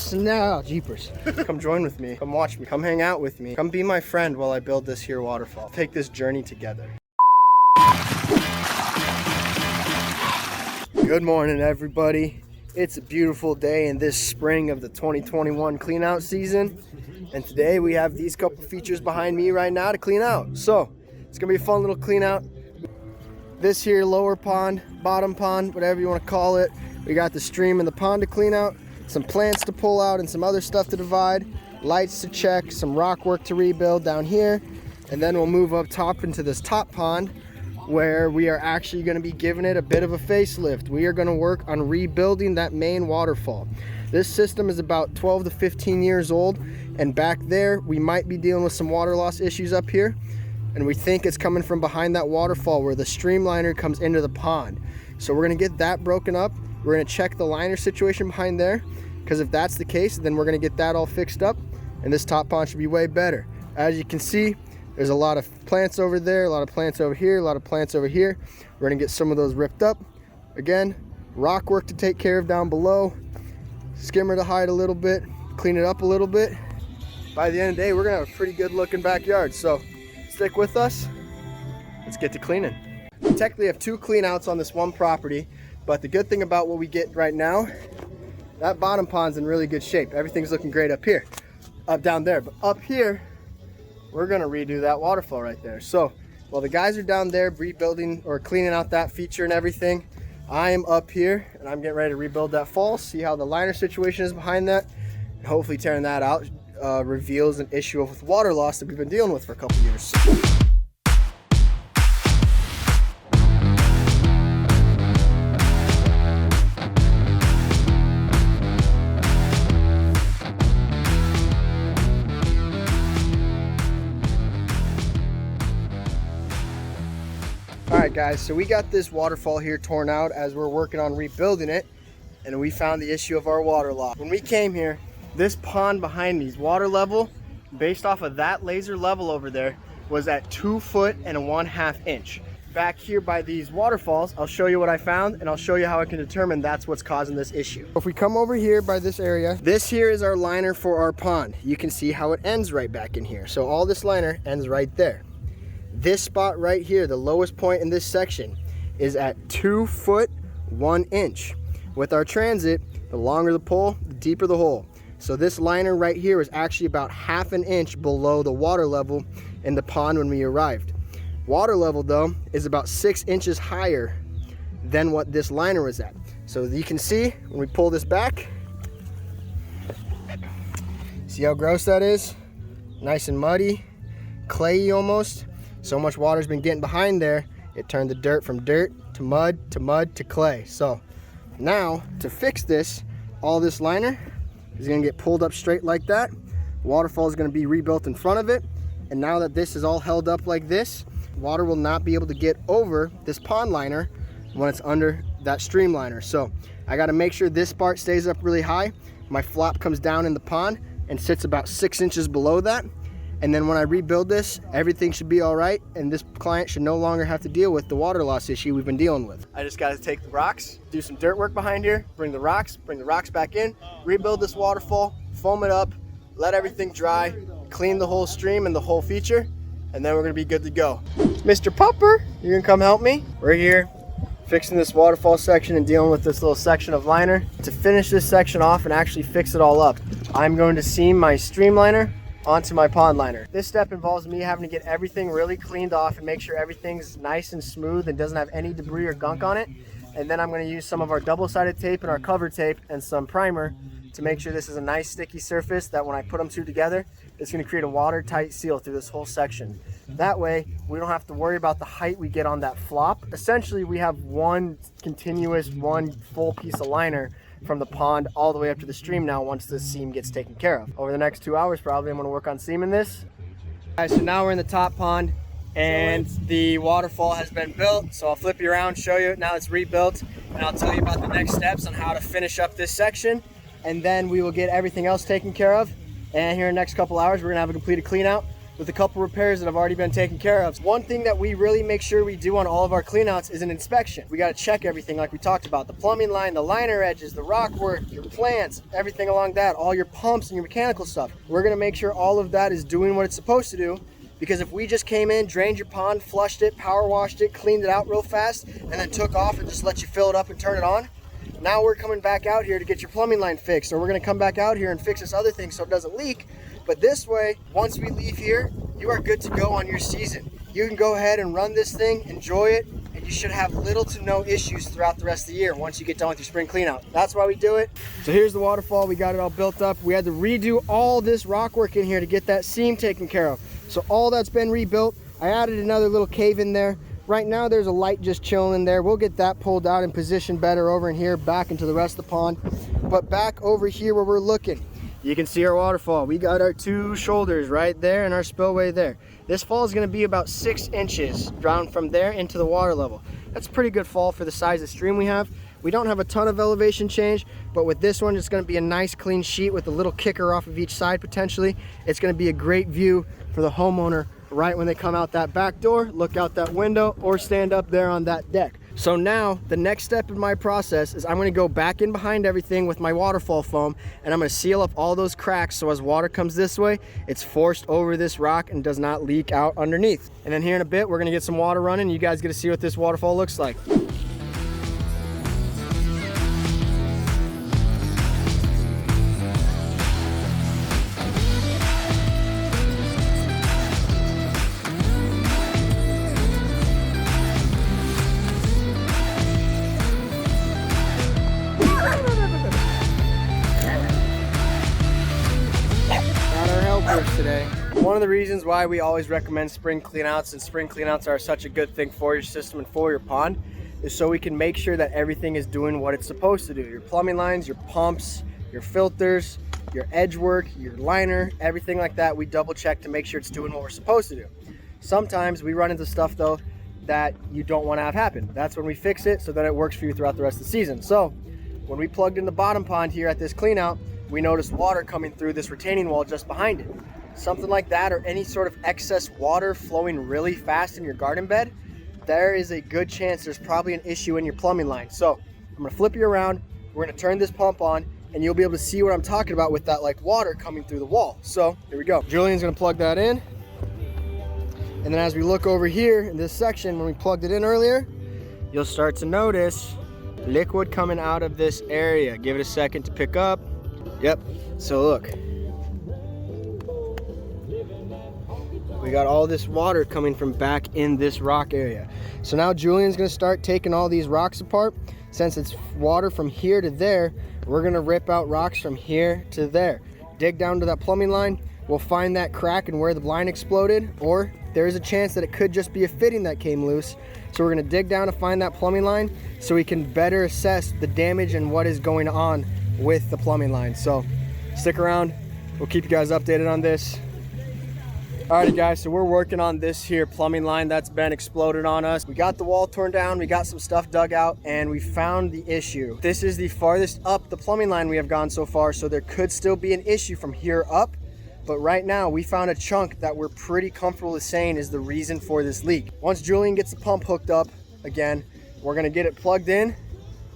snap, jeepers. Come join with me, come watch me, come hang out with me. Come be my friend while I build this here waterfall. Take this journey together. Good morning, everybody. It's a beautiful day in this spring of the 2021 clean out season. And today we have these couple features behind me right now to clean out. So it's gonna be a fun little clean out. This here lower pond, bottom pond, whatever you want to call it. We got the stream and the pond to clean out, some plants to pull out and some other stuff to divide, lights to check, some rock work to rebuild down here. And then we'll move up top into this top pond where we are actually going to be giving it a bit of a facelift. We are going to work on rebuilding that main waterfall. This system is about 12 to 15 years old, and back there we might be dealing with some water loss issues up here, and we think it's coming from behind that waterfall where the streamliner comes into the pond. So we're going to get that broken up. We're going to check the liner situation behind there, because if that's the case, then we're going to get that all fixed up and this top pond should be way better. As you can see, there's a lot of plants over there, a lot of plants over here, a lot of plants over here. We're gonna get some of those ripped up. Again, rock work to take care of down below, skimmer to hide a little bit, clean it up a little bit. By the end of the day, we're gonna have a pretty good looking backyard. So stick with us, let's get to cleaning. We technically have 2 clean outs on this one property, but the good thing about what we get right now, that bottom pond's in really good shape. Everything's looking great up here, down there, but up here, we're gonna redo that waterfall right there. So while the guys are down there rebuilding or cleaning out that feature and everything, I am up here and I'm getting ready to rebuild that fall, see how the liner situation is behind that, and hopefully tearing that out reveals an issue with water loss that we've been dealing with for a couple years. Alright guys, so we got this waterfall here torn out as we're working on rebuilding it, and we found the issue of our water loss. When we came here, this pond behind me's water level, based off of that laser level over there, was at 2 foot and 1/2 inch. Back here by these waterfalls, I'll show you what I found and I'll show you how I can determine that's what's causing this issue. If we come over here by this area, this here is our liner for our pond. You can see how it ends right back in here. So all this liner ends right there. This spot right here, the lowest point in this section, is at 2 foot 1 inch. With our transit, the longer the pole, the deeper the hole. So this liner right here is actually about 1/2 inch below the water level in the pond when we arrived. Water level though is about 6 inches higher than what this liner was at. So you can see when we pull this back, see how gross that is? Nice and muddy, clayey almost. So much water's been getting behind there, it turned the dirt from dirt to mud to clay. So now to fix this, all this liner is gonna get pulled up straight like that. Waterfall is gonna be rebuilt in front of it. And now that this is all held up like this, water will not be able to get over this pond liner when it's under that stream liner. So I gotta make sure this part stays up really high. My flop comes down in the pond and sits about 6 inches below that. And then when I rebuild this, everything should be all right, and this client should no longer have to deal with the water loss issue we've been dealing with. I just got to take the rocks, do some dirt work behind here, bring the rocks back in, rebuild this waterfall, foam it up, let everything dry, clean the whole stream and the whole feature, and then we're gonna be good to go. Mr. Pupper, you gonna come help me? We're here fixing this waterfall section and dealing with this little section of liner. To finish this section off and actually fix it all up, I'm going to seam my streamliner onto my pond liner. This step involves me having to get everything really cleaned off and make sure everything's nice and smooth and doesn't have any debris or gunk on it. And then I'm going to use some of our double-sided tape and our cover tape and some primer to make sure this is a nice sticky surface that when I put them two together, it's going to create a watertight seal through this whole section. That way we don't have to worry about the height we get on that flop. Essentially we have one continuous, one full piece of liner from the pond all the way up to the stream now once this seam gets taken care of. Over the next 2 hours probably I'm going to work on seaming this. Alright, so now we're in the top pond and the waterfall has been built. So I'll flip you around, show you now it's rebuilt, and I'll tell you about the next steps on how to finish up this section, and then we will get everything else taken care of. And here in the next couple hours we're going to have a completed clean out with a couple repairs that have already been taken care of. One thing that we really make sure we do on all of our cleanouts is an inspection. We got to check everything like we talked about. The plumbing line, the liner edges, the rock work, your plants, everything along that, all your pumps and your mechanical stuff. We're going to make sure all of that is doing what it's supposed to do, because if we just came in, drained your pond, flushed it, power washed it, cleaned it out real fast, and then took off and just let you fill it up and turn it on, now we're coming back out here to get your plumbing line fixed, or we're going to come back out here and fix this other thing so it doesn't leak. But this way, once we leave here, you are good to go on your season. You can go ahead and run this thing, enjoy it, and you should have little to no issues throughout the rest of the year once you get done with your spring clean out. That's why we do it. So here's the waterfall. We got it all built up. We had to redo all this rock work in here to get that seam taken care of. So all that's been rebuilt. I added another little cave in there. Right now there's a light just chilling in there. We'll get that pulled out and positioned better over in here, back into the rest of the pond. But back over here where we're looking, you can see our waterfall. We got our 2 shoulders right there and our spillway there. This fall is going to be about 6 inches down from there into the water level. That's a pretty good fall for the size of stream we have. We don't have a ton of elevation change, but with this one, it's going to be a nice clean sheet with a little kicker off of each side potentially. It's going to be a great view for the homeowner right when they come out that back door, look out that window, or stand up there on that deck. So now the next step in my process is I'm going to go back in behind everything with my waterfall foam, and I'm going to seal up all those cracks so as water comes this way, it's forced over this rock and does not leak out underneath. And then here in a bit, we're going to get some water running. You guys get to see what this waterfall looks like. Today. One of the reasons why we always recommend spring cleanouts, and spring cleanouts are such a good thing for your system and for your pond, is so we can make sure that everything is doing what it's supposed to do. Your plumbing lines, your pumps, your filters, your edge work, your liner, everything like that, we double check to make sure it's doing what we're supposed to do. Sometimes we run into stuff though that you don't want to have happen. That's when we fix it so that it works for you throughout the rest of the season. So when we plugged in the bottom pond here at this cleanout, we noticed water coming through this retaining wall just behind it. Something like that, or any sort of excess water flowing really fast in your garden bed, there is a good chance there's probably an issue in your plumbing line. So I'm going to flip you around, we're going to turn this pump on, and you'll be able to see what I'm talking about with that like water coming through the wall. So here we go. Julian's going to plug that in, and then as we look over here in this section, when we plugged it in earlier, you'll start to notice liquid coming out of this area. Give it a second to pick up. Yep, so look, we got all this water coming from back in this rock area. So now Julian's gonna start taking all these rocks apart. Since it's water from here to there, we're gonna rip out rocks from here to there. Dig down to that plumbing line, we'll find that crack and where the line exploded, or there is a chance that it could just be a fitting that came loose. So we're gonna dig down to find that plumbing line so we can better assess the damage and what is going on with the plumbing line. So stick around, we'll keep you guys updated on this. Alrighty guys, so we're working on this here plumbing line that's been exploded on us. We got the wall torn down, we got some stuff dug out, and we found the issue. This is the farthest up the plumbing line we have gone so far, so there could still be an issue from here up. But right now we found a chunk that we're pretty comfortable with saying is the reason for this leak. Once Julian gets the pump hooked up again, we're gonna get it plugged in.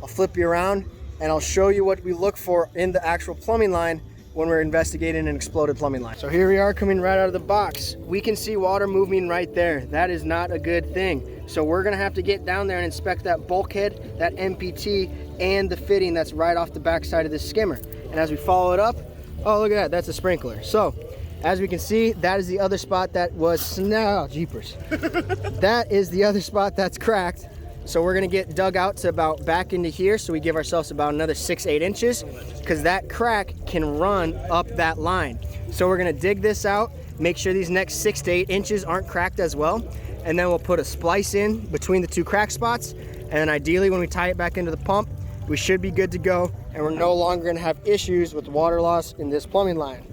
I'll flip you around and I'll show you what we look for in the actual plumbing line when we're investigating an exploded plumbing line. So here we are coming right out of the box. We can see water moving right there. That is not a good thing. So we're gonna have to get down there and inspect that bulkhead, that MPT, and the fitting that's right off the back side of this skimmer. And as we follow it up, oh look at that, that's a sprinkler. So as we can see, that is the other spot that was, no, jeepers. That is the other spot that's cracked. So we're gonna get dug out to about back into here, so we give ourselves about another 6-8 inches, because that crack can run up that line. So we're gonna dig this out, make sure these next 6 to 8 inches aren't cracked as well, and then we'll put a splice in between the 2 crack spots, and then ideally when we tie it back into the pump, we should be good to go, and we're no longer gonna have issues with water loss in this plumbing line.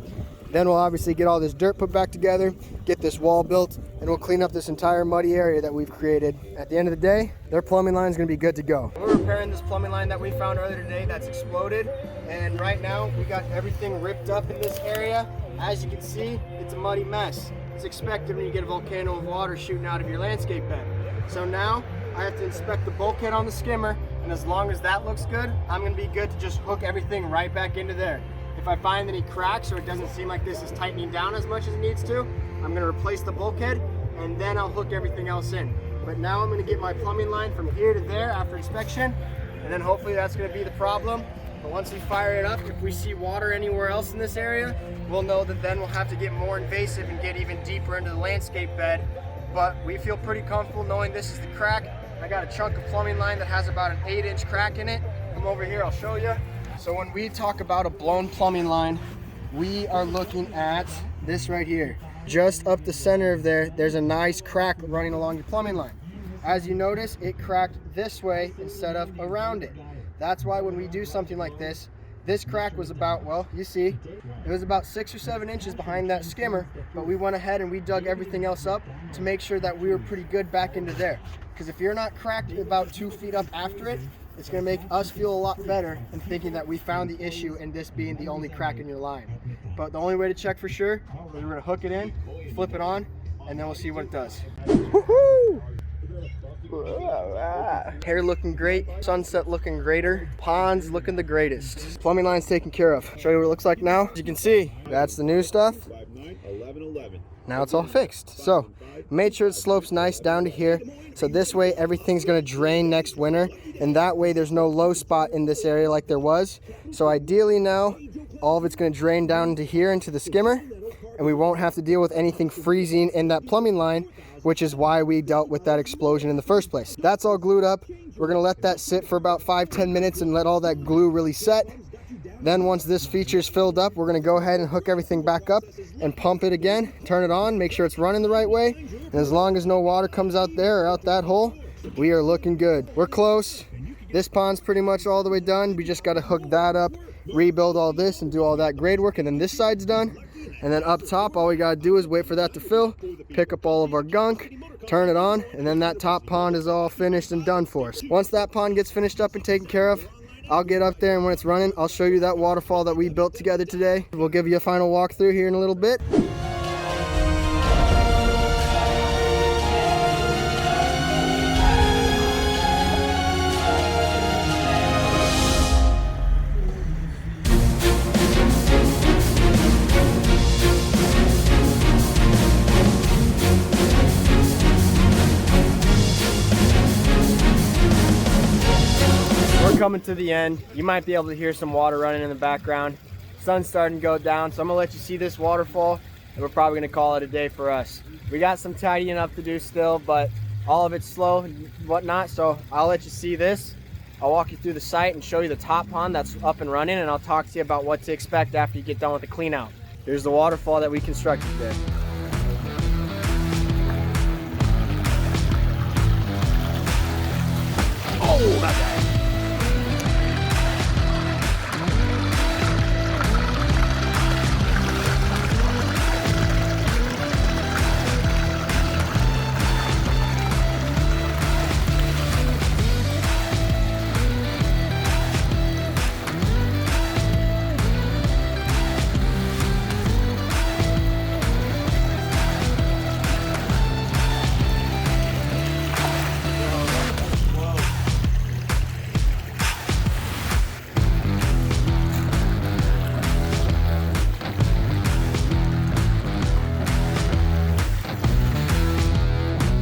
Then we'll obviously get all this dirt put back together, get this wall built, and we'll clean up this entire muddy area that we've created. At the end of the day, their plumbing line is gonna be good to go. We're repairing this plumbing line that we found earlier today that's exploded, and right now we got everything ripped up in this area. As you can see, it's a muddy mess. is expected when you get a volcano of water shooting out of your landscape bed. So now I have to inspect the bulkhead on the skimmer, and as long as that looks good, I'm gonna be good to just hook everything right back into there. If I find any cracks or it doesn't seem like this is tightening down as much as it needs to, I'm gonna replace the bulkhead and then I'll hook everything else in. But now I'm gonna get my plumbing line from here to there after inspection, and then hopefully that's gonna be the problem. But once we fire it up, if we see water anywhere else in this area, we'll know that then we'll have to get more invasive and get even deeper into the landscape bed. But we feel pretty comfortable knowing this is the crack. I got a chunk of plumbing line that has about an 8-inch crack in it. Come over here, I'll show you. So when we talk about a blown plumbing line, we are looking at this right here. Just up the center of there, there's a nice crack running along your plumbing line. As you notice, it cracked this way instead of around it. That's why when we do something like this, this crack was about, well, you see, it was about 6 or 7 inches behind that skimmer, but we went ahead and we dug everything else up to make sure that we were pretty good back into there. Because if you're not cracked about 2 feet up after it, it's gonna make us feel a lot better in thinking that we found the issue and this being the only crack in your line. But the only way to check for sure is we're gonna hook it in, flip it on, and then we'll see what it does. Woohoo! Hair looking great, sunset looking greater, ponds looking the greatest. Plumbing line's taken care of. Show you what it looks like now. As you can see, that's the new stuff. Now it's all fixed. So made sure it slopes nice down to here. So this way everything's gonna drain next winter, and that way there's no low spot in this area like there was. So ideally now, all of it's gonna drain down into here into the skimmer, and we won't have to deal with anything freezing in that plumbing line, which is why we dealt with that explosion in the first place. That's all glued up. We're gonna let that sit for about 5-10 minutes and let all that glue really set. Then once this feature is filled up, we're gonna go ahead and hook everything back up and pump it again, turn it on, make sure it's running the right way. And as long as no water comes out there or out that hole, we are looking good. We're close. This pond's pretty much all the way done. We just gotta hook that up, rebuild all this and do all that grade work, and then this side's done. And then up top, all we gotta do is wait for that to fill, pick up all of our gunk, turn it on, and then that top pond is all finished and done for us. Once that pond gets finished up and taken care of, I'll get up there, and when it's running, I'll show you that waterfall that we built together today. We'll give you a final walkthrough here in a little bit. Coming to the end, you might be able to hear some water running in the background. Sun's starting to go down, so I'm gonna let you see this waterfall, and we're probably gonna call it a day for us. We got some tidying up to do still, but all of it's slow and whatnot, so I'll let you see this. I'll walk you through the site and show you the top pond that's up and running, and I'll talk to you about what to expect after you get done with the clean out. Here's the waterfall that we constructed today. Oh, not that.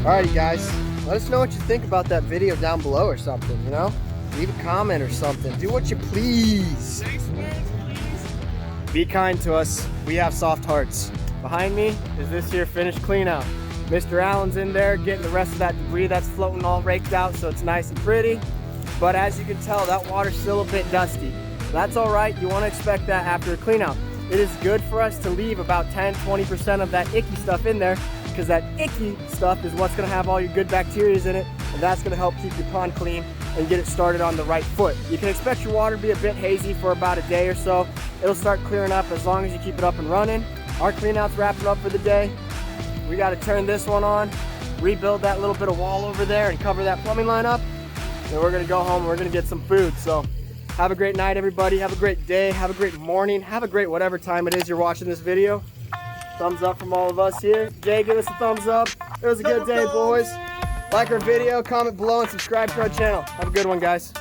Alrighty guys, let us know what you think about that video down below or something, you know? Leave a comment or something. Do what you please. Be kind to us. We have soft hearts. Behind me is this here finished clean out. Mr. Allen's in there getting the rest of that debris that's floating all raked out so it's nice and pretty. But as you can tell, that water's still a bit dusty. That's alright, you want to expect that after a clean out. It is good for us to leave about 10-20% of that icky stuff in there, because that icky stuff is what's going to have all your good bacteria in it, and that's going to help keep your pond clean and get it started on the right foot. You can expect your water to be a bit hazy for about a day or so. It'll start clearing up as long as you keep it up and running. Our clean out's wrapping up for the day. We got to turn this one on, rebuild that little bit of wall over there and cover that plumbing line up. And we're going to go home and we're going to get some food. So have a great night, everybody. Have a great day. Have a great morning. Have a great whatever time it is you're watching this video. Thumbs up from all of us here. Jay, give us a thumbs up. It was a good day, boys. Like our video, comment below, and subscribe to our channel. Have a good one, guys.